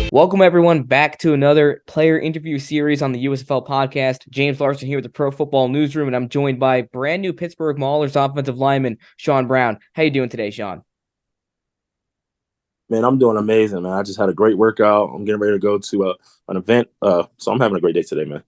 Welcome, everyone, back to another player interview series on the USFL podcast. James Larsen here with the Pro Football Newsroom, and I'm joined by brand new Pittsburgh Maulers offensive lineman, Sean Brown. How you doing today, Sean? Man, I'm doing amazing, man. I just had a great workout. I'm getting ready to go to an event, so I'm having a great day today, man.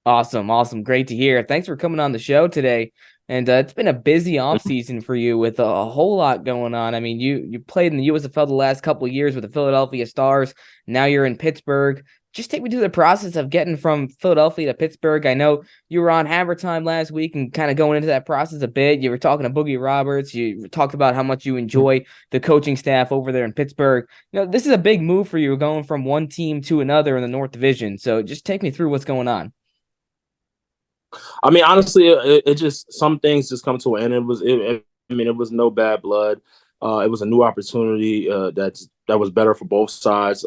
Awesome. Great to hear. Thanks for coming on the show today. And it's been a busy offseason for you with a whole lot going on. I mean, you played in the USFL the last couple of years with the Philadelphia Stars. Now you're in Pittsburgh. Just take me through the process of getting from Philadelphia to Pittsburgh. I know you were on Hammer Time last week and kind of going into that process a bit. You were talking to Boogie Roberts. You talked about how much you enjoy the coaching staff over there in Pittsburgh. This is a big move for you going from one team to another in the North Division. So just take me through what's going on. I mean, honestly, it just some things just come to an end. It was no bad blood. It was a new opportunity that was better for both sides,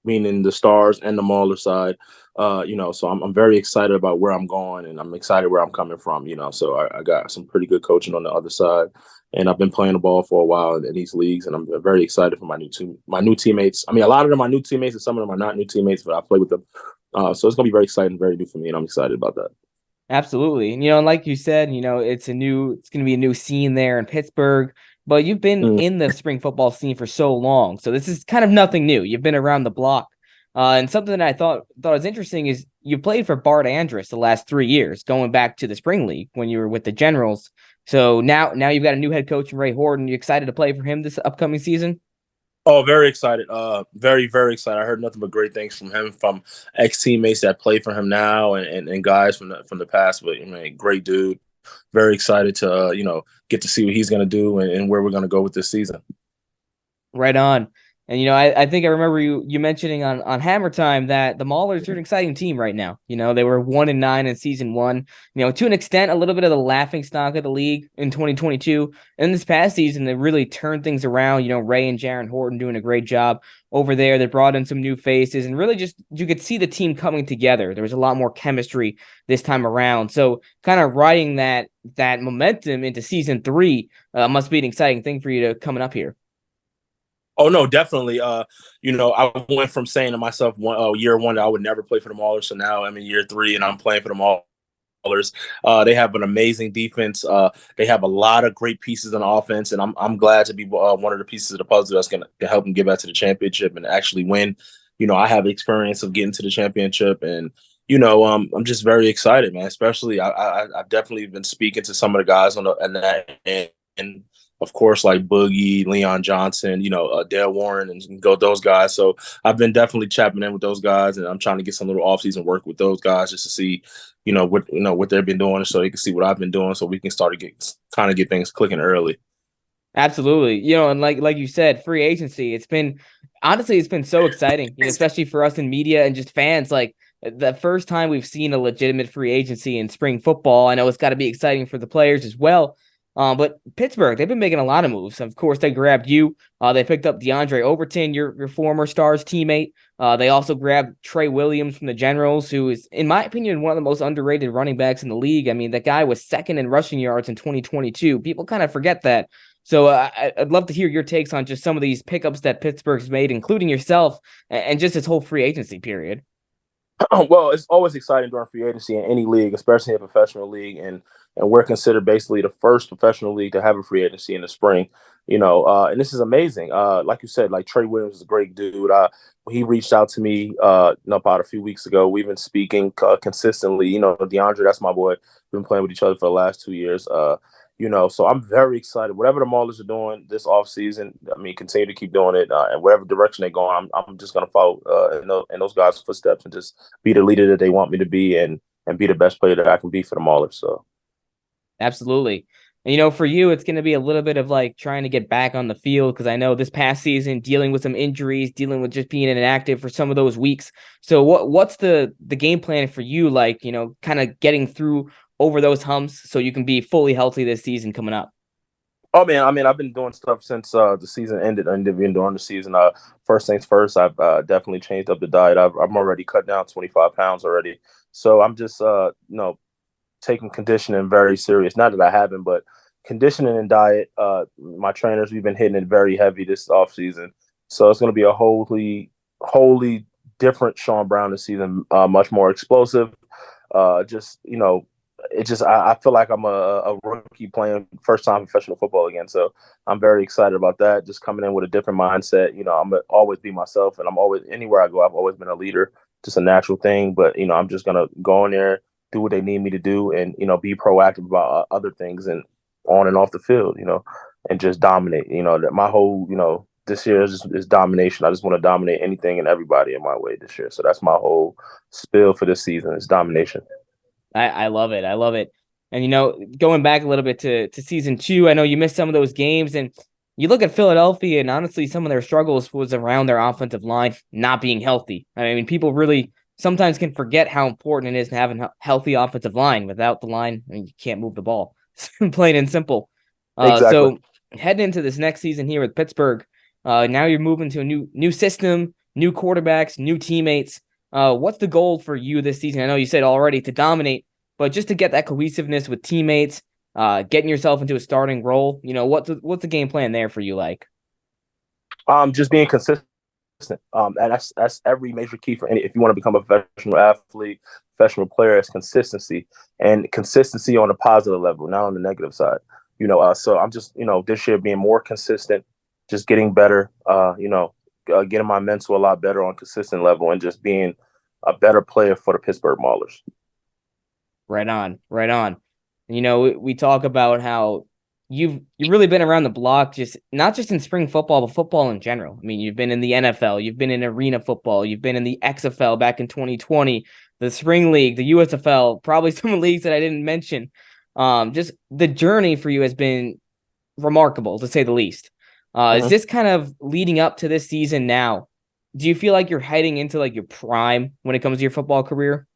meaning the Stars and the Mauler side. So I'm very excited about where I'm going, and I'm excited where I'm coming from. So I got some pretty good coaching on the other side, and I've been playing the ball for a while in these leagues, and I'm very excited for my new teammates. I mean, a lot of them are new teammates, and some of them are not new teammates, but I play with them. So it's gonna be very exciting, very new for me, and I'm excited about that. Absolutely. And, like you said, it's going to be a new scene there in Pittsburgh, but you've been in the spring football scene for so long. So this is kind of nothing new. You've been around the block. And something that I thought was interesting is you played for Bart Andrus the last 3 years, going back to the spring league when you were with the Generals. So now you've got a new head coach in Ray Horton. You excited to play for him this upcoming season? Oh, very excited. Very, very excited. I heard nothing but great things from him, from ex-teammates that play for him now and guys from the past. But, I mean, great dude. Very excited to, get to see what he's going to do and where we're going to go with this season. Right on. And, I think I remember you mentioning on Hammer Time that the Maulers are an exciting team right now. They were 1-9 in season one, to an extent, a little bit of the laughing stock of the league in 2022. And this past season, they really turned things around. Ray and Jaron Horton doing a great job over there. They brought in some new faces and really just, you could see the team coming together. There was a lot more chemistry this time around. So kind of riding that momentum into season three must be an exciting thing for you to coming up here. Oh, no, definitely. I went from saying to myself year one that I would never play for the Maulers. So now I'm in year three and I'm playing for the Maulers. They have an amazing defense. They have a lot of great pieces on offense, and I'm glad to be one of the pieces of the puzzle that's going to help them get back to the championship and actually win. I have the experience of getting to the championship, and I'm just very excited, man. Especially, I've definitely been speaking to some of the guys on that end, and of course, like Boogie, Leon Johnson, Dale Warren, and go those guys. So I've been definitely chapping in with those guys, and I'm trying to get some little offseason work with those guys just to see, what they've been doing, so they can see what I've been doing, so we can start to get things clicking early. Absolutely. And like you said, free agency, it's been so exciting, especially for us in media and just fans. Like the first time we've seen a legitimate free agency in spring football. I know it's got to be exciting for the players as well. But Pittsburgh, they've been making a lot of moves. Of course, they grabbed you. They picked up DeAndre Overton, your former Stars teammate. They also grabbed Trey Williams from the Generals, who is, in my opinion, one of the most underrated running backs in the league. I mean, that guy was second in rushing yards in 2022. People kind of forget that. So I'd love to hear your takes on just some of these pickups that Pittsburgh's made, including yourself, and just this whole free agency period. Well, it's always exciting during free agency in any league, especially a professional league, and we're considered basically the first professional league to have a free agency in the spring. And this is amazing. Like you said, like Trey Williams is a great dude. He reached out to me about a few weeks ago. We've been speaking consistently. DeAndre, that's my boy. We've been playing with each other for the last 2 years. So I'm very excited. Whatever the Maulers are doing this offseason, continue to keep doing it. And whatever direction they're going, I'm just going to follow in those guys' footsteps and just be the leader that they want me to be and be the best player that I can be for the Maulers. So, absolutely. And, for you, it's going to be a little bit of like trying to get back on the field, because I know this past season, dealing with some injuries, dealing with just being inactive for some of those weeks. So what's the game plan for you, like, kind of getting through over those humps so you can be fully healthy this season coming up? Oh man, I mean, I've been doing stuff since the season ended, and even during the season. First things first, I've definitely changed up the diet. I'm already cut down 25 pounds already, so I'm just taking conditioning very serious. Not that I haven't, but conditioning and diet. My trainers, we've been hitting it very heavy this off season, so it's going to be a wholly different Sean Brown this season. Much more explosive. Just it just I feel like I'm a rookie playing first time professional football again. So I'm very excited about that. Just coming in with a different mindset. I'm gonna always be myself, and I'm always anywhere I go. I've always been a leader, just a natural thing. But I'm just gonna go in there, do what they need me to do, and be proactive about other things and on and off the field. And just dominate. That my whole this year is domination. I just want to dominate anything and everybody in my way this year. So that's my whole spill for this season is domination. I love it. I love it. And going back a little bit to season two, I know you missed some of those games, and you look at Philadelphia, and honestly, some of their struggles was around their offensive line not being healthy. I mean, people really sometimes can forget how important it is to have a healthy offensive line. Without the line, I mean, you can't move the ball. Plain and simple. Exactly. So heading into this next season here with Pittsburgh, now you're moving to a new system, new quarterbacks, new teammates. What's the goal for you this season? I know you said already to dominate, but just to get that cohesiveness with teammates, getting yourself into a starting role. What's the game plan there for you like? Just being consistent. And that's every major key for any. If you want to become a professional athlete, professional player, it's consistency and consistency on a positive level, not on the negative side. So I'm just this year being more consistent, just getting better. Getting my mental a lot better on consistent level, and just being a better player for the Pittsburgh Maulers. Right on, right on. We talk about how you've really been around the block, just not just in spring football, but football in general. I mean, you've been in the NFL, you've been in arena football, you've been in the XFL back in 2020, the spring league, the USFL, probably some leagues that I didn't mention. Just the journey for you has been remarkable to say the least. Is Mm-hmm. this kind of leading up to this season now? Do you feel like you're heading into like your prime when it comes to your football career?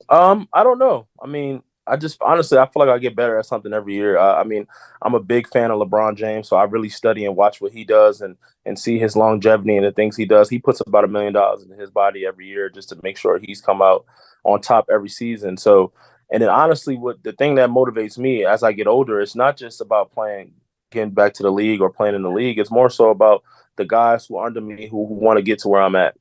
I don't know. I mean, I just honestly, I feel like I get better at something every year. I mean, I'm a big fan of LeBron James, so I really study and watch what he does and see his longevity and the things he does. He puts about $1 million into his body every year just to make sure he's come out on top every season. So, and then honestly, what the thing that motivates me as I get older, it's not just about playing, getting back to the league or playing in the league. It's more so about the guys who are under me who want to get to where I'm at.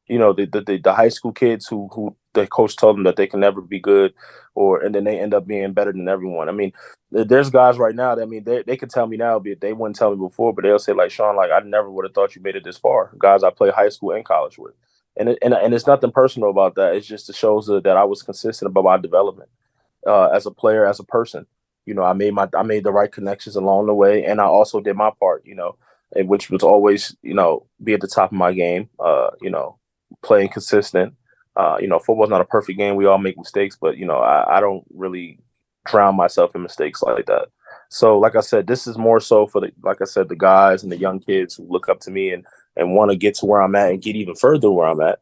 The high school kids who the coach told them that they can never be good, and then they end up being better than everyone. I mean, there's guys right now that, I mean, they can tell me now, but they wouldn't tell me before, but they'll say like, Sean, like I never would have thought you made it this far. Guys I play high school and college with, and it's nothing personal about that. It's just it shows that I was consistent about my development as a player, as a person. I made the right connections along the way, and I also did my part. Which was always be at the top of my game. Playing consistent. Football's not a perfect game. We all make mistakes, but I don't really drown myself in mistakes like that. So, like I said, this is more so for the guys and the young kids who look up to me and want to get to where I'm at and get even further where I'm at.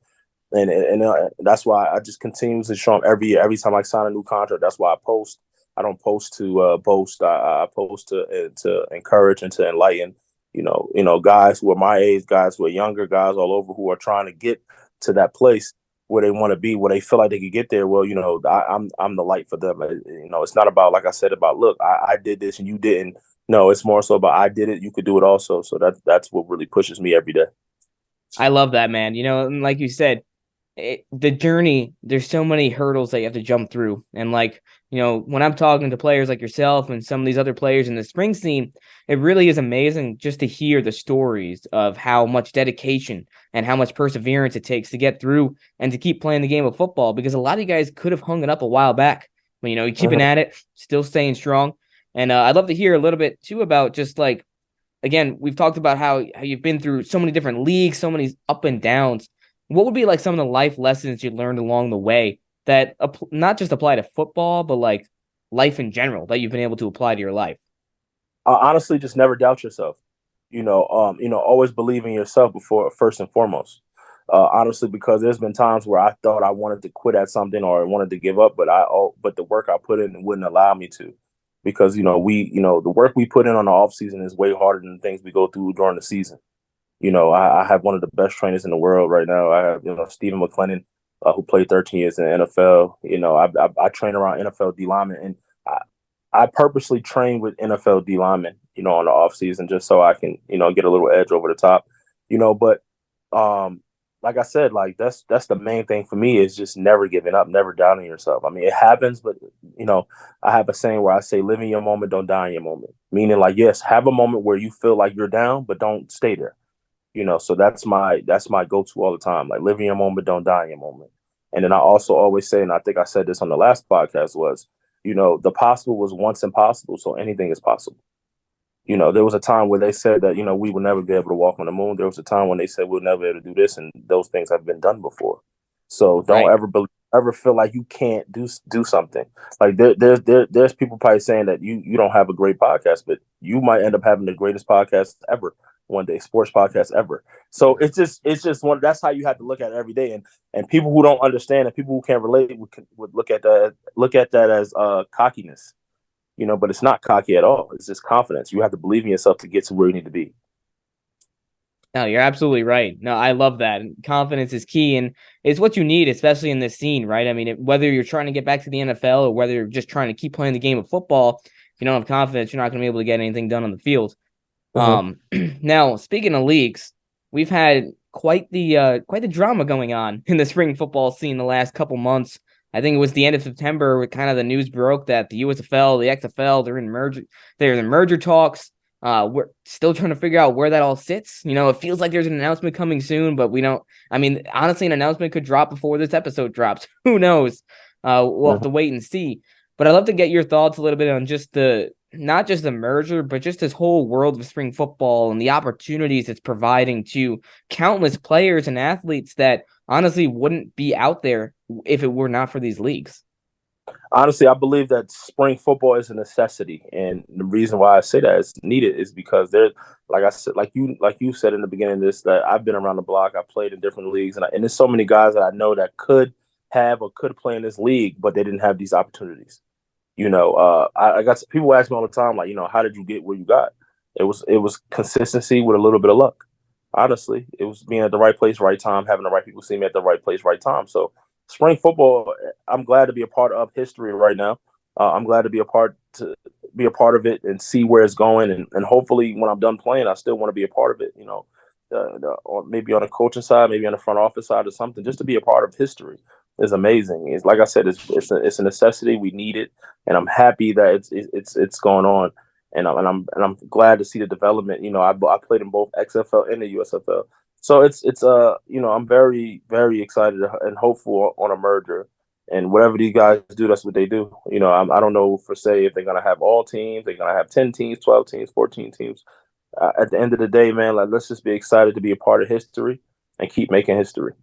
And that's why I just continue to show them every year. Every time I sign a new contract, that's why I post. I don't post to boast. I post to encourage and to enlighten. Guys who are my age, guys who are younger, guys all over who are trying to get to that place where they want to be, where they feel like they could get there. Well, I'm the light for them. It's not about, like I said, about look, I did this and you didn't. No, it's more so about I did it, you could do it also. So that's what really pushes me every day. I love that, man. And like you said, the journey, there's so many hurdles that you have to jump through. And when I'm talking to players like yourself and some of these other players in the spring scene, it really is amazing just to hear the stories of how much dedication and how much perseverance it takes to get through and to keep playing the game of football, because a lot of you guys could have hung it up a while back. But, you're keeping Mm-hmm. at it, still staying strong. And I'd love to hear a little bit too about just like, again, we've talked about how you've been through so many different leagues, so many up and downs. What would be like some of the life lessons you learned along the way that not just apply to football, but like life in general that you've been able to apply to your life? Honestly, just never doubt yourself. Always believe in yourself before first and foremost. Honestly, because there's been times where I thought I wanted to quit at something or wanted to give up, but the work I put in wouldn't allow me to, because the work we put in on the off season is way harder than the things we go through during the season. I have one of the best trainers in the world right now. I have Stephen McLennan, who played 13 years in the NFL. I train around NFL D linemen, and I purposely train with NFL D linemen, on the off season just so I can, get a little edge over the top, but like I said, like that's the main thing for me is just never giving up, never doubting yourself. I mean, it happens, but I have a saying where I say, live in your moment, don't die in your moment. Meaning like, yes, have a moment where you feel like you're down, but don't stay there. So that's my go-to all the time. Like live in your moment, don't die in your moment. And then I also always say, and I think I said this on the last podcast was, the possible was once impossible, so anything is possible. There was a time where they said that, we will never be able to walk on the moon. There was a time when they said we'll never be able to do this, and those things have been done before. So don't Right. ever feel like you can't do something. Like there's people probably saying that you don't have a great podcast, but you might end up having the greatest podcast ever one day, sports podcast ever. So it's just one. That's how you have to look at it every day. And people who don't understand and people who can't relate would look at that as cockiness. But it's not cocky at all. It's just confidence. You have to believe in yourself to get to where you need to be. No, you're absolutely right. No, I love that. Confidence is key, and it's what you need, especially in this scene, right? I mean, whether you're trying to get back to the NFL or whether you're just trying to keep playing the game of football, if you don't have confidence, you're not going to be able to get anything done on the field. Mm-hmm. Now speaking of leagues, we've had quite the drama going on in the spring football scene the last couple months. I think it was the end of September where kind of the news broke that the USFL, the XFL, they're in merger talks. We're still trying to figure out where that all sits. It feels like there's an announcement coming soon, but we don't. I mean, honestly, an announcement could drop before this episode drops. Who knows? We'll have to wait and see. But I'd love to get your thoughts a little bit on just not just the merger, but just this whole world of spring football and the opportunities it's providing to countless players and athletes that honestly wouldn't be out there if it were not for these leagues. Honestly, I believe that spring football is a necessity, and the reason why I say that is needed is because there, like I said, like you said in the beginning of this, that I've been around the block, I played in different leagues, and there's so many guys that I know that could have or could play in this league, but they didn't have these opportunities. I got people ask me all the time, like, how did you get where you got? It was consistency with a little bit of luck. Honestly, it was being at the right place, right time, having the right people see me at the right place, right time. So spring football, I'm glad to be a part of history right now. I'm glad to be a part of it and see where it's going, and hopefully when I'm done playing, I still want to be a part of it. Or maybe on the coaching side, maybe on the front office side or something, just to be a part of history is amazing. It's like I said, it's a necessity. We need it, and I'm happy that it's going on, and I'm glad to see the development. I played in both XFL and the USFL, so I'm very very excited and hopeful on a merger. And whatever these guys do, that's what they do. I don't know for say if they're gonna have all teams, they're gonna have 10 teams, 12 teams, 14 teams. At the end of the day, man, like let's just be excited to be a part of history and keep making history.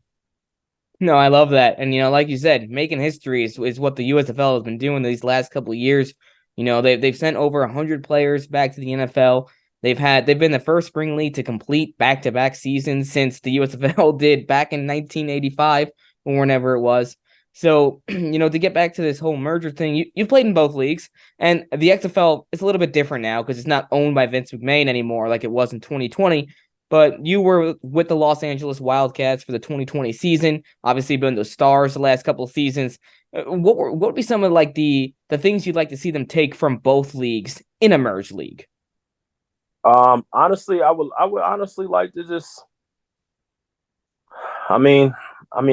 No, I love that. And, like you said, making history is what the USFL has been doing these last couple of years. They've sent over 100 players back to the NFL. They've been the first spring league to complete back-to-back seasons since the USFL did back in 1985 or whenever it was. So, to get back to this whole merger thing, you've played in both leagues, and the XFL is a little bit different now because it's not owned by Vince McMahon anymore like it was in 2020. But you were with the Los Angeles Wildcats for the 2020 season. Obviously, been the Stars the last couple of seasons. What would be some of like the things you'd like to see them take from both leagues in a merged league? Honestly, I would honestly like to just. I mean,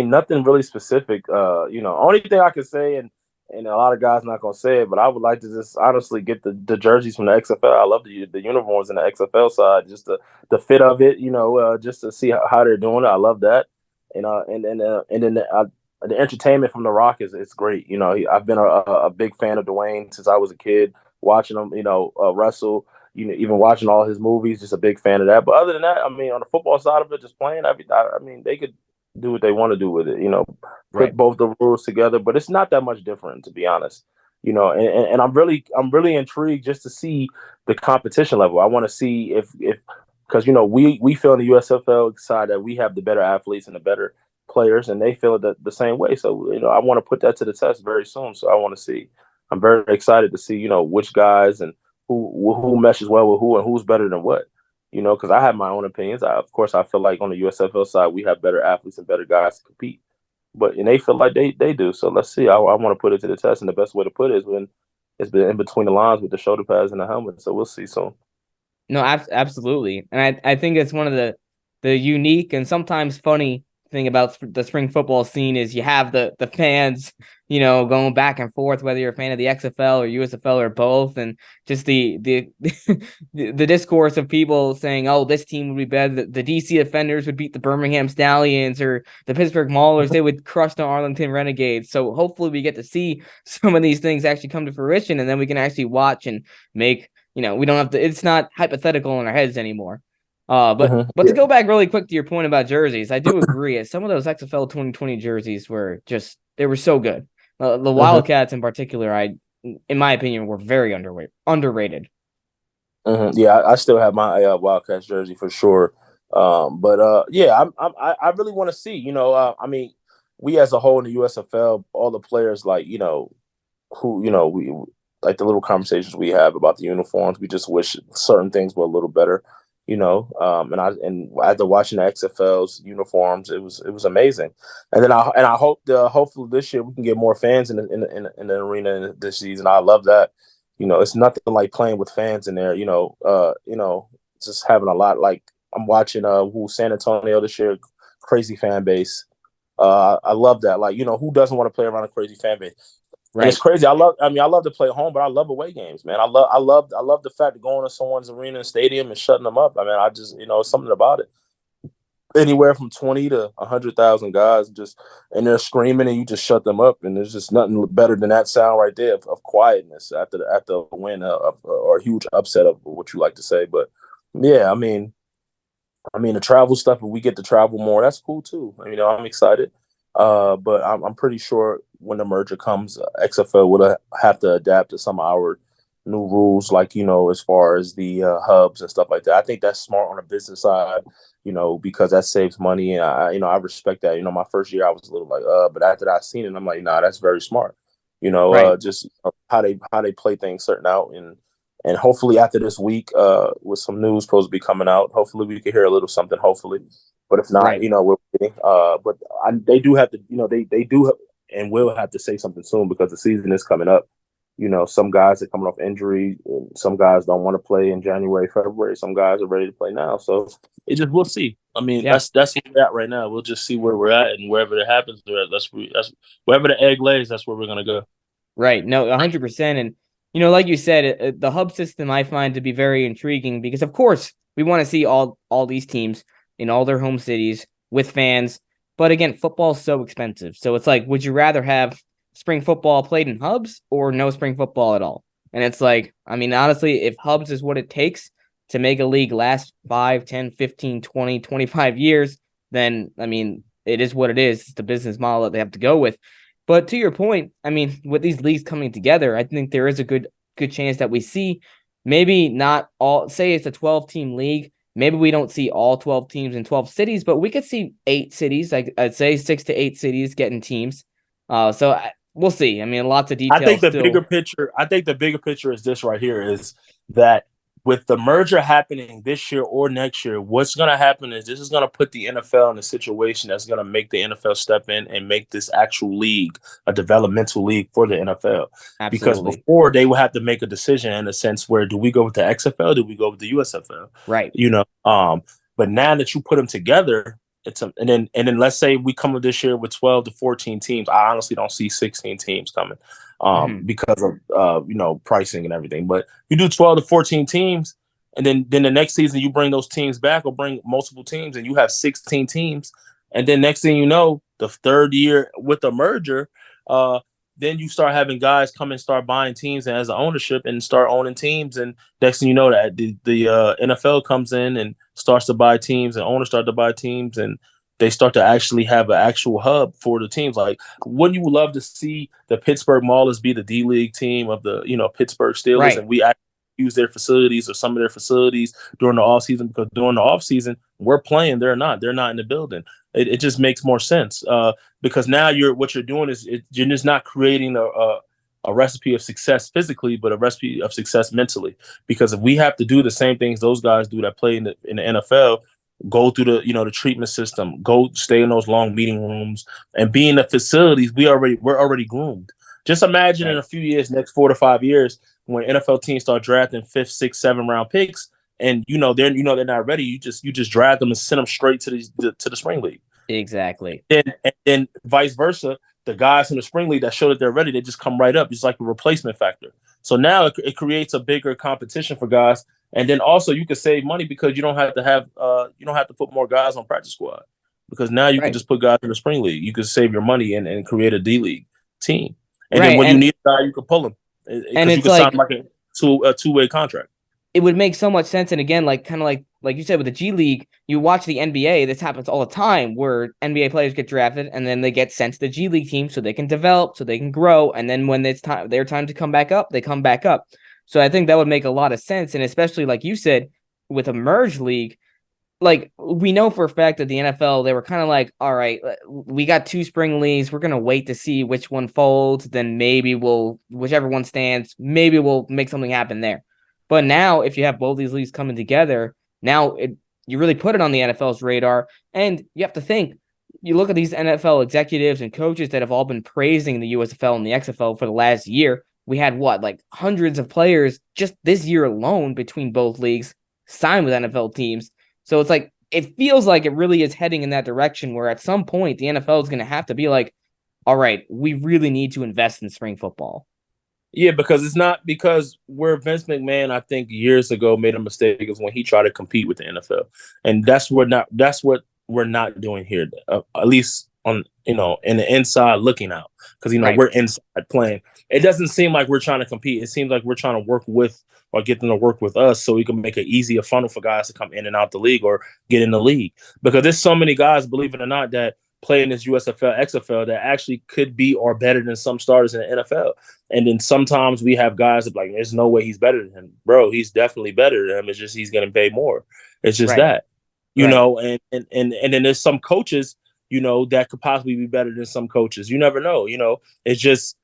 nothing really specific. Only thing I could say, and a lot of guys not gonna say it, but I would like to just honestly get the jerseys from the XFL. I love the uniforms in the XFL side, just the fit of it, just to see how they're doing it. I love that, and then the entertainment from The Rock is great. I've been a big fan of Dwayne since I was a kid, watching him, wrestle. Even watching all his movies, just a big fan of that. But other than that, I mean, on the football side of it, just playing, I mean, they could do what they want to do with it. Put Right. both the rules together, but it's not that much different, to be honest. And I'm really intrigued just to see the competition level. I want to see if because we feel in the USFL side that we have the better athletes and the better players, and they feel the same way. So I want to put that to the test very soon. So I want to see. I'm very excited to see, which guys and who meshes well with who and who's better than what. Because I have my own opinions. Of course, I feel like on the USFL side, we have better athletes and better guys to compete. And they feel like they do. So let's see. I want to put it to the test, and the best way to put it is when it's been in between the lines with the shoulder pads and the helmet. So we'll see soon. No, absolutely. And I think it's one of the unique and sometimes funny thing about the spring football scene is you have the fans, going back and forth, whether you're a fan of the XFL or USFL or both, and just the the discourse of people saying, oh, this team would be better. The DC Defenders would beat the Birmingham Stallions, or the Pittsburgh Maulers, they would crush the Arlington Renegades. So hopefully we get to see some of these things actually come to fruition, and then we can actually watch and make, we don't have to, it's not hypothetical in our heads anymore. But to go back really quick to your point about jerseys, I do agree. Some of those XFL 2020 jerseys were they were so good. The Wildcats in particular, in my opinion, were very underrated. Yeah, I still have my Wildcats jersey for sure. Yeah, I really want to see. I mean, we as a whole in the USFL, all the players who we like the little conversations we have about the uniforms. We just wish certain things were a little better. And after watching the XFL's uniforms, it was amazing. And then I hope hopefully this year we can get more fans in the arena this season. I love that. It's nothing like playing with fans in there. Just having a lot. Like I'm watching San Antonio this year, crazy fan base. I love that. Like who doesn't want to play around a crazy fan base? Right. And it's crazy. I love to play at home, but I love away games, man. I love the fact of going to someone's arena and stadium and shutting them up. I mean, I just it's something about it. Anywhere from 20 to 100,000 guys and they're screaming and you just shut them up, and there's just nothing better than that sound right there of quietness after a win or a huge upset of what you like to say. But yeah, I mean the travel stuff, if we get to travel more, that's cool too. I'm excited. But I'm pretty sure when the merger comes, XFL will have to adapt to some of our new rules, like, as far as the hubs and stuff like that. I think that's smart on the business side, because that saves money. And I respect that. My first year I was a little like, but after that I seen it, I'm like, nah, that's very smart. Right. Just how they play things certain out. And hopefully after this week, with some news supposed to be coming out, hopefully we can hear a little something, hopefully. But if not, Right. we're waiting. But they do have to, they do and will have to say something soon, because the season is coming up. Some guys are coming off injury, and some guys don't want to play in January, February. Some guys are ready to play now. So we'll see. I mean, Yeah. that's where we're at right now. We'll just see where we're at, and wherever it happens, that's wherever the egg lays, that's where we're gonna go. Right. No, 100%. And, like you said, the hub system I find to be very intriguing because, of course, we want to see all these teams in all their home cities with fans. But again, football is so expensive. So it's like, would you rather have spring football played in hubs or no spring football at all? And it's like, I mean, honestly, if hubs is what it takes to make a league last 5, 10, 15, 20, 25 years, then, I mean, it is what it is. It's the business model that they have to go with. But to your point, I mean, with these leagues coming together, I think there is a good chance that we see maybe not all, say it's a 12-team league. Maybe we don't see all 12 teams in 12 cities, but we could see 8 cities, like I'd say 6 to 8 cities getting teams. We'll see. I mean, lots of details. I think the bigger picture is this right here, is that with the merger happening this year or next year, what's going to happen is this is going to put the NFL in a situation that's going to make the NFL step in and make this actual league a developmental league for the NFL. Absolutely. Because before, they would have to make a decision in a sense where, do we go with the XFL? Do we go with the USFL? Right. But now that you put them together, and then let's say we come up this year with 12 to 14 teams. I honestly don't see 16 teams coming, because of pricing and everything. But you do 12 to 14 teams, and then the next season you bring those teams back or bring multiple teams, and you have 16 teams. And then next thing you know, the third year with the merger, then you start having guys come and start buying teams and as an ownership and start owning teams. And next thing you know, that the NFL comes in and starts to buy teams, and owners start to buy teams, and they start to actually have an actual hub for the teams. Like, wouldn't you love to see the Pittsburgh Maulers be the D League team of the Pittsburgh Steelers, right? And we actually use their facilities or some of their facilities during the off season, because during the off season we're playing, they're not in the building. It just makes more sense, because now what you're doing is you're just not creating a recipe of success physically, but a recipe of success mentally. Because if we have to do the same things those guys do that play in the NFL, go through the treatment system, go stay in those long meeting rooms, and be in the facilities, we're already groomed. Just imagine in Right. a few years, next 4 to 5 years, when NFL teams start drafting 5th, 6th, 7th round picks, and they're not ready. You just draft them and send them straight to the spring league. Exactly. And then vice versa, the guys in the spring league that show that they're ready, they just come right up. It's like a replacement factor. So now it creates a bigger competition for guys, and then also you can save money because you don't have to put more guys on practice squad, because now you can Right. just put guys in the spring league. You can save your money and create a D League team, and then Right. when you need a guy, you can pull him And because you it's can sign like, him like a two-way contract. it would make so much sense. And again, like kind of like you said with the G League, you watch the NBA. This happens all the time, where NBA players get drafted and then they get sent to the G League team so they can develop, so they can grow, and then when it's time, their time to come back up, they come back up. So I think that would make a lot of sense, and especially like you said, with a merge league, like we know for a fact that the NFL, they were kind of like, all right, we got two spring leagues. We're gonna wait to see which one folds. Then maybe whichever one stands, maybe we'll make something happen there. But now, if you have both these leagues coming together, now you really put it on the NFL's radar, and you have to think. You look at these NFL executives and coaches that have all been praising the USFL and the XFL for the last year. We had what, like hundreds of players just this year alone between both leagues signed with NFL teams. So it's like, it feels like it really is heading in that direction where at some point the NFL is going to have to be like, all right, we really need to invest in spring football. Yeah, because it's not because where Vince McMahon, I think years ago, made a mistake is when he tried to compete with the NFL, and that's what we're not doing here. At least on in the inside looking out, because Right. we're inside playing. It doesn't seem like we're trying to compete. It seems like we're trying to work with or get them to work with us so we can make it easier funnel for guys to come in and out the league or get in the league. Because there's so many guys, believe it or not, that play in this USFL, XFL that actually could be or better than some starters in the NFL. And then sometimes we have guys that like, there's no way he's better than him. Bro, he's definitely better than him. It's just he's getting paid more. It's just Right. that. Right. And then there's some coaches, that could possibly be better than some coaches. You never know. It's just,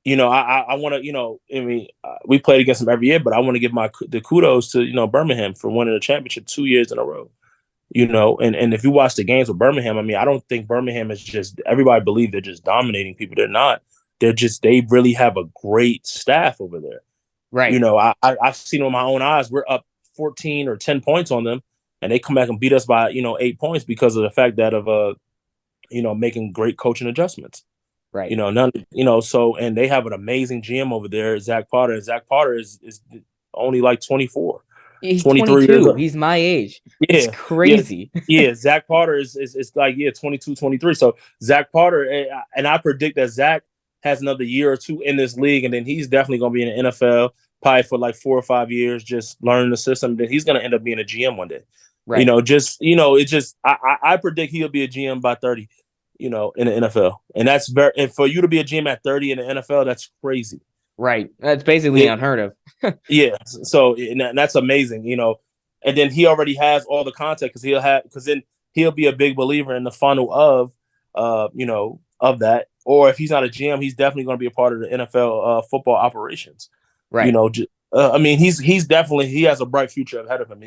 I want to, I mean, we played against them every year, but I want to give the kudos to, Birmingham for winning the championship 2 years in a row. And if you watch the games with Birmingham, I mean, I don't think Birmingham is just, everybody believe they're just dominating people. They're not. They really have a great staff over there. Right. I've seen it with my own eyes. We're up 14 or 10 points on them, and they come back and beat us by, 8 points because of the fact that of making great coaching adjustments. Right. So, and they have an amazing GM over there, Zach Potter. And Zach Potter is only like 24, He's 23 years 22. old. He's my age. It's Yeah, yeah, crazy. yeah. Zach Potter is like 22, 23. So Zach Potter, and I predict that Zach has another year or two in this league, and then he's definitely going to be in the NFL probably for like 4 or 5 years, just learning the system. Then he's going to end up being a GM one day. Right. I predict he'll be a GM by 30. In the NFL, and and for you to be a GM at 30 in the NFL, that's crazy. Right. That's basically unheard of. Yeah. So and that's amazing. And then he already has all the content because then he'll be a big believer in the funnel of that. Or if he's not a GM, he's definitely going to be a part of the NFL football operations. Right. I mean, he has a bright future ahead of him.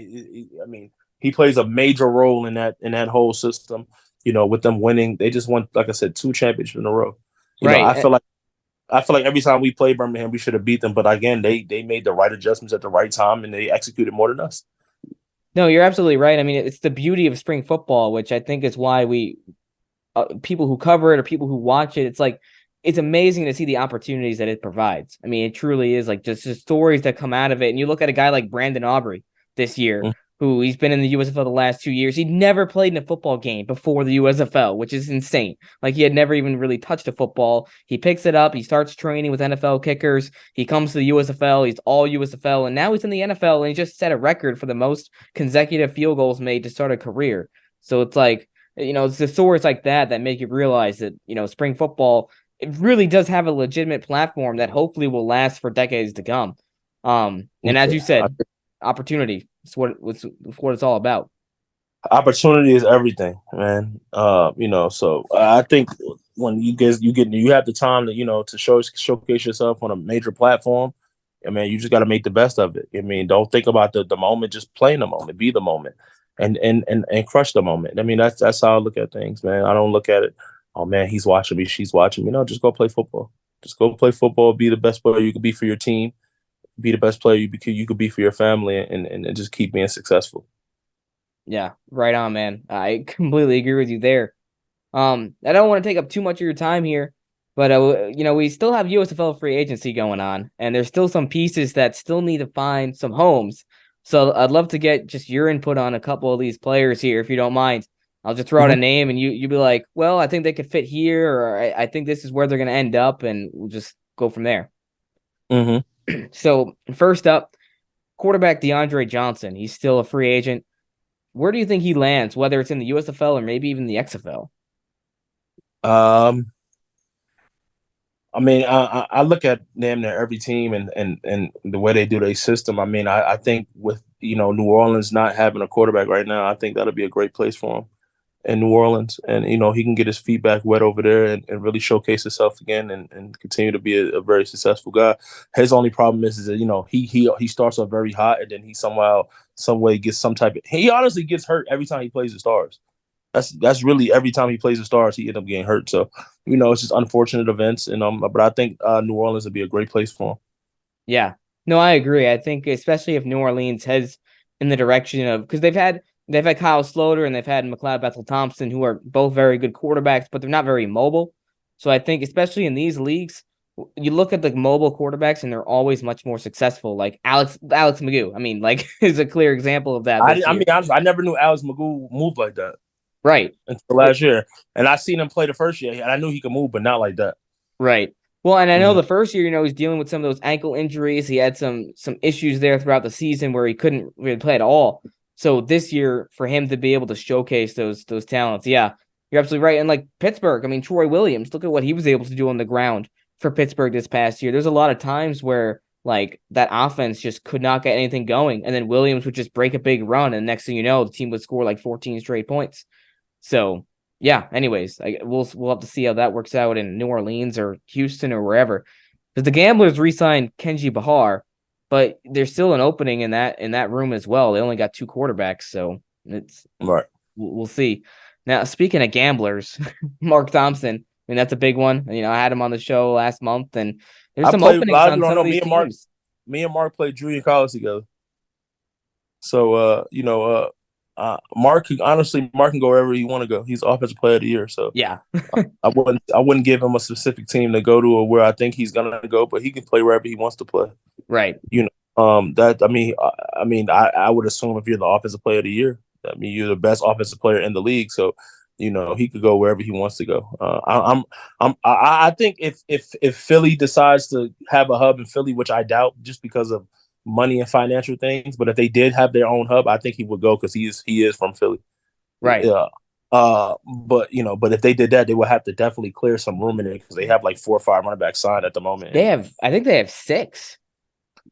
I mean, he plays a major role in that whole system. With them winning, they just won, like I said, 2 championships in a row. Right. I feel like every time we play Birmingham, we should have beat them. But again, they made the right adjustments at the right time, and they executed more than us. No, you're absolutely right. I mean, it's the beauty of spring football, which I think is why people who cover it or people who watch it, it's like, it's amazing to see the opportunities that it provides. I mean, it truly is like just the stories that come out of it. And you look at a guy like Brandon Aubrey this year, who he's been in the USFL the last 2 years. He'd never played in a football game before the USFL, which is insane. Like, he had never even really touched a football. He picks it up. He starts training with NFL kickers. He comes to the USFL. He's all USFL. And now he's in the NFL, and he just set a record for the most consecutive field goals made to start a career. So it's like, it's the stories like that make you realize that, spring football, it really does have a legitimate platform that hopefully will last for decades to come. And as you said, opportunity. It's what it's all about. Opportunity is everything, man. So I think when you have the time to to showcase yourself on a major platform. I mean, you just got to make the best of it. I mean, don't think about the moment, just play in the moment, be the moment, and crush the moment. I mean, that's how I look at things, man. I don't look at it, oh man, he's watching me, she's watching me. No, just go play football. Just go play football. Be the best player you could be for your team. Be the best player you could be for your family, and just keep being successful. Yeah, right on, man. I completely agree with you there. I don't want to take up too much of your time here, but we still have USFL free agency going on, and there's still some pieces that still need to find some homes. So I'd love to get just your input on a couple of these players here, if you don't mind. I'll just throw out a Mm-hmm. name, and you be like, "Well, I think they could fit here," or I think this is where they're going to end up," and we'll just go from there. Mm-hmm. So first up, quarterback DeAndre Johnson. He's still a free agent. Where do you think he lands, whether it's in the USFL or maybe even the XFL? Um, I mean, I look at damn near every team and the way they do their system. I mean, I think with New Orleans not having a quarterback right now, I think that'll be a great place for him in New Orleans, and he can get his feet back wet over there and really showcase himself again and continue to be a very successful guy. His only problem is that he starts off very hot and then he somehow some way gets some type of he honestly gets hurt every time he plays the Stars. That's really every time he plays the Stars, he ends up getting hurt. So, it's just unfortunate events. And but I think New Orleans would be a great place for him. Yeah. No, I agree. I think especially if New Orleans heads in the direction of because they've had Kyle Sloter and they've had McLeod Bethel Thompson, who are both very good quarterbacks, but they're not very mobile. So I think especially in these leagues, you look at the mobile quarterbacks and they're always much more successful. Like Alex Magoo. I mean, like is a clear example of that this I year. mean, honestly, I never knew Alex Magoo moved like that Right. until last year, and I seen him play the first year, and I knew he could move, but not like that. Right. Well, and I know Mm-hmm. the first year, he's dealing with some of those ankle injuries. He had some issues there throughout the season where he couldn't really play at all. So this year, for him to be able to showcase those talents, yeah, you're absolutely right. And like Pittsburgh, I mean, Troy Williams, look at what he was able to do on the ground for Pittsburgh this past year. There's a lot of times where like that offense just could not get anything going, and then Williams would just break a big run, and next thing you know, the team would score like 14 straight points. So yeah, anyways, we'll have to see how that works out in New Orleans or Houston or wherever. Because the Gamblers re-signed Kenji Bahar, but there's still an opening in that room as well. They only got two quarterbacks, so it's Right. we'll see. Now, speaking of Gamblers, Mark Thompson, I mean that's a big one. I had him on the show last month, and there's I some played. A openings lot of on people don't some of know these teams. Me and Mark played junior college together. So, Mark Mark can go wherever he want to go. He's offensive player of the year. So Yeah, I wouldn't give him a specific team to go to or where I think he's gonna go, but he can play wherever he wants to play. right. That I would assume if you're the offensive player of the year, I mean you're the best offensive player in the league. So he could go wherever he wants to go. I think if Philly decides to have a hub in Philly, which I doubt, just because of money and financial things, but if they did have their own hub, I think he would go because he is from Philly. Right. Yeah. But if they did that, they would have to definitely clear some room in it because they have like 4 or 5 running backs signed at the moment. And I think they have six.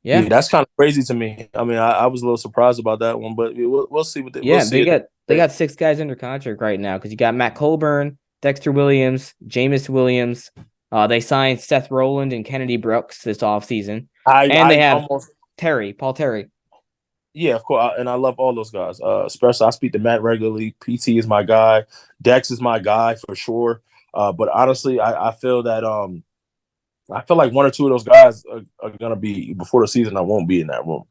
yeah, Yeah. that's kind of crazy to me. I mean, I was a little surprised about that one, but we'll see we'll Yeah, see they it. got six guys under contract right now because you got Matt Colburn, Dexter Williams, Jameis Williams. They signed Seth Rowland and Kennedy Brooks this offseason. And they I have almost Paul Terry. Yeah, of course, and I love all those guys. Especially I speak to Matt regularly. PT is my guy. Dex is my guy for sure. But honestly, I feel that I feel like 1 or 2 of those guys are gonna be before the season. I won't be in that room.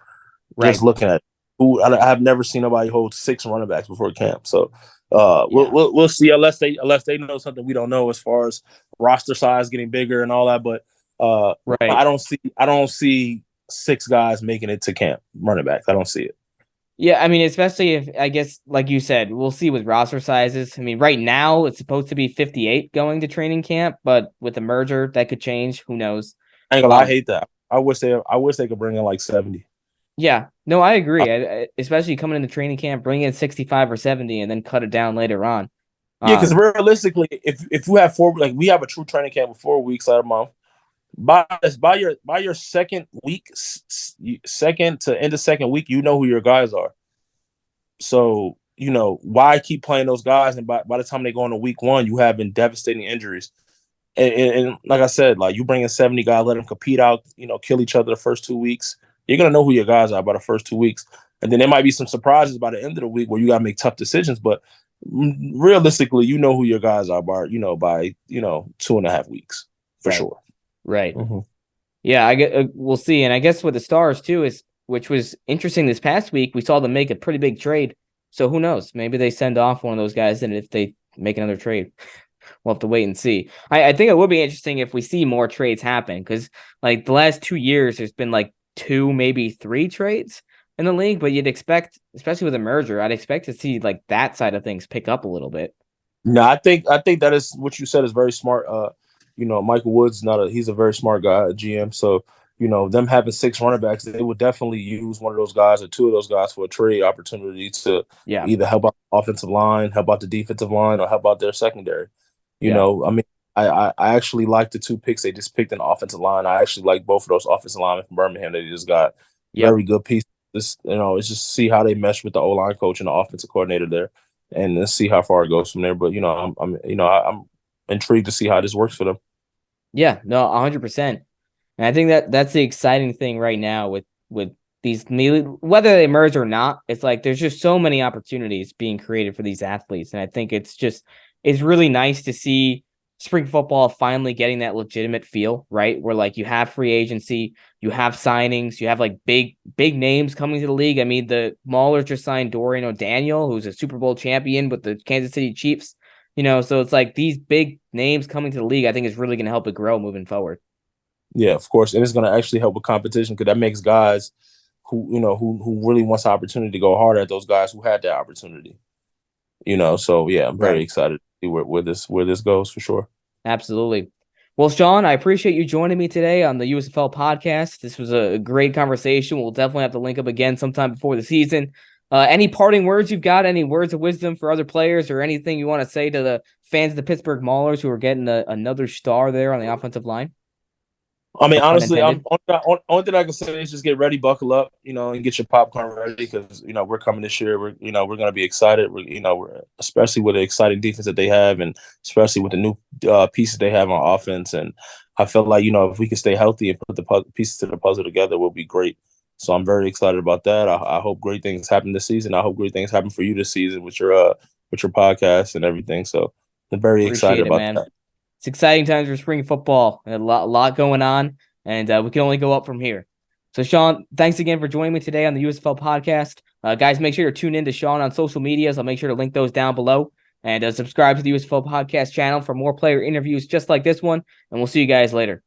Just Right. looking at who I have never seen nobody hold 6 running backs before camp. So Yeah. we'll see unless they know something we don't know as far as roster size getting bigger and all that. But Right. I don't see 6 guys making it to camp running backs. I don't see it. Yeah, I mean, especially if I guess, like you said, we'll see with roster sizes. I mean, right now it's supposed to be 58 going to training camp, but with the merger, that could change. Who knows? I ain't gonna lie, I Um, hate that. I wish they could bring in like 70. yeah, no, I agree. Especially coming into training camp, bring in 65 or 70 and then cut it down later on. Yeah, because Um, realistically, if you have 4, like we have a true training camp with 4 weeks out of a month, by your second week, second to end of second week, you know who your guys are. So why keep playing those guys? And by the time they go into week one, you have been devastating injuries. And like I said, like you bring in 70 guys, let them compete out, kill each other the first 2 weeks. You're going to know who your guys are by the first 2 weeks. And then there might be some surprises by the end of the week where you got to make tough decisions. But realistically, you know who your guys are by 2.5 weeks for sure. Right. Mm-hmm. Yeah, I get. We'll see. And I guess with the Stars too which was interesting this past week, we saw them make a pretty big trade. So who knows? Maybe they send off one of those guys, and if they make another trade, we'll have to wait and see. I think it would be interesting if we see more trades happen, because like the last 2 years, there's been like 2, maybe 3 trades in the league, but you'd expect, especially with a merger, I'd expect to see like that side of things pick up a little bit. No, I think that is what you said is very smart. Michael Wood's he's a very smart guy, a GM. So, them having 6 running backs, they would definitely use one of those guys or 2 of those guys for a trade opportunity to either help out the offensive line, help out the defensive line, or help out their secondary. I mean, I actually like the 2 picks they just picked in the offensive line. I actually like both of those offensive linemen from Birmingham. They just got very good pieces. It's just see how they mesh with the O-line coach and the offensive coordinator there, and let's see how far it goes from there. But I'm intrigued to see how this works for them. Yeah, no, 100%. And I think that's the exciting thing right now with these, whether they merge or not. It's like there's just so many opportunities being created for these athletes, and I think it's really nice to see spring football finally getting that legitimate feel, right? Where like you have free agency, you have signings, you have like big names coming to the league. I mean, the Maulers just signed Dorian O'Daniel, who's a Super Bowl champion with the Kansas City Chiefs. So it's like these big names coming to the league, I think is really going to help it grow moving forward. Yeah, of course. And it's going to actually help with competition, because that makes guys who really wants the opportunity to go harder at those guys who had that opportunity. So yeah, I'm very excited to see where this goes for sure. Absolutely. Well, Sean, I appreciate you joining me today on the USFL podcast. This was a great conversation. We'll definitely have to link up again sometime before the season. Any parting words you've got? Any words of wisdom for other players, or anything you want to say to the fans of the Pittsburgh Maulers who are getting another star there on the offensive line? I mean, honestly, only thing I can say is just get ready, buckle up, and get your popcorn ready, because we're coming this year. We're going to be excited. We're especially with the exciting defense that they have, and especially with the new pieces they have on offense. And I feel like if we can stay healthy and put the pieces to the puzzle together, we'll be great. So I'm very excited about that. I hope great things happen this season. I hope great things happen for you this season with your podcast and everything. So I'm very excited about that. It's exciting times for spring football. A lot going on, and we can only go up from here. So, Sean, thanks again for joining me today on the USFL podcast. Guys, make sure to tune in to Sean on social medias. I'll make sure to link those down below. And subscribe to the USFL podcast channel for more player interviews just like this one. And we'll see you guys later.